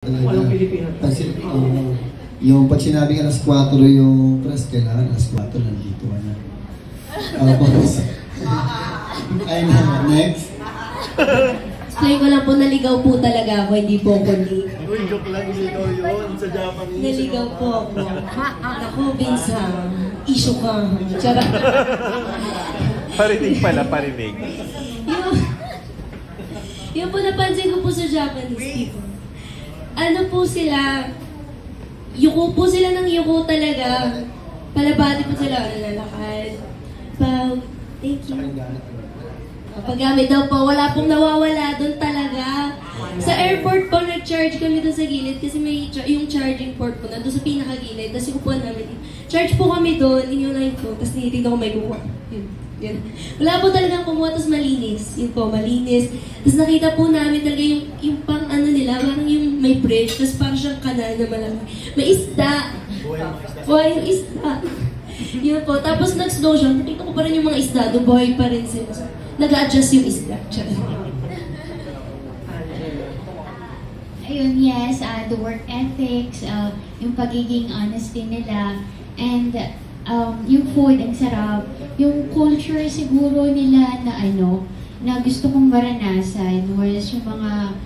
Walang Pilipino. Yung pag sinabi ka alas 4 yung press, kailangan alas 4 nandito ka na. Ay na, next. Explain ko lang po, naligaw po talaga ako, hindi po ako late. Uy, joke lang, naligaw yun sa Japanese. Naligaw po ako. Naku, Vince ha, issue ka. Charot. Parinig pala, parinig. Yung po napansin ko po sa Japanese people. Ano po sila, yuko po sila ng yuko talaga. Palabati po sila, nalalakad. Thank you. Paggamit daw po, wala pong nawawala doon talaga. Sa airport po, nag-charge kami doon sa gilid kasi may yung charging port po na doon sa pinakagilid. Tapos yung upuan namin, charge po kami doon, inyunayin ko, tapos nititignan ko may kukuha. Yun. Wala po talagang kumuha, tapos malinis. Yun po, malinis. Tapos nakita po namin talaga yung pang ano nila, parang yung may bridge, tapos parang siyang kanal na malaki. May isda. Buhay yung isda. Yun po. Tapos nag-slow siya, nakita ko pa rin yung mga isda, doon buhay pa rin sila. Nag-adjust yung isda. Ayun, yes, the work ethics, yung pagiging honesty nila, and yung food, ang sarap. Yung culture siguro nila na na gusto kong maranasan was yung mga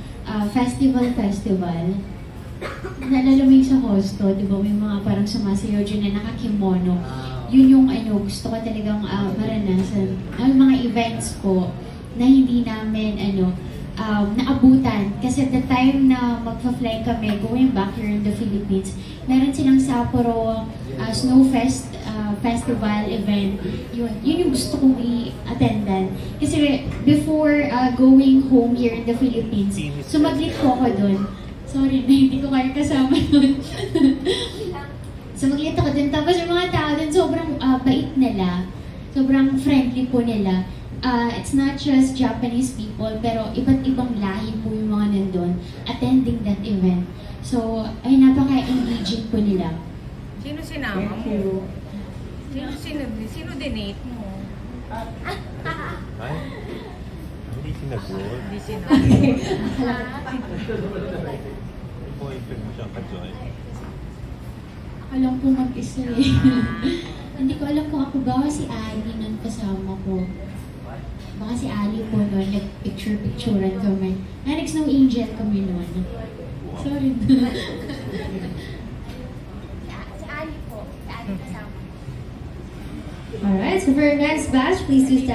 festival. Nalala mo yung sa Hosto, di ba? May mga parang sumasayaw dyan na nakakimono. Yun yung gusto ko talagang maranasan. Ang mga events po na hindi namin naabutan. Kasi at the time na magpa-fly kami, going back here in the Philippines, meron silang Sapporo Snowfest festival event. Yun yung gusto kong i-attendan. Kasi before going home here in the Philippines, sumaglit po ako dun. Sorry, hindi ko kaya kasama dun. Sumaglit ako dun. Tapos yung mga tao dun, sobrang bait nila. Sobrang friendly po nila. It's not just Japanese people, pero iba't ibang lahi po yung mga nandun attending that event. So, ay napaka-engaging po nila. Sino sinama mo? Sino dinate mo? Ay, hindi sinagot. Hindi sinagot. Boyfriend mo siyang ka-join. Alam ko mag-isa eh. Hindi ko alam kung ako ba si Ali nun kasama ko. Baka si Ali po nun, nag-picture-picturean kami. Nag-snow angel kami nun. Sorry. Si Ali po. Si Ali kasama. Alright, so for our next batch, please do stand.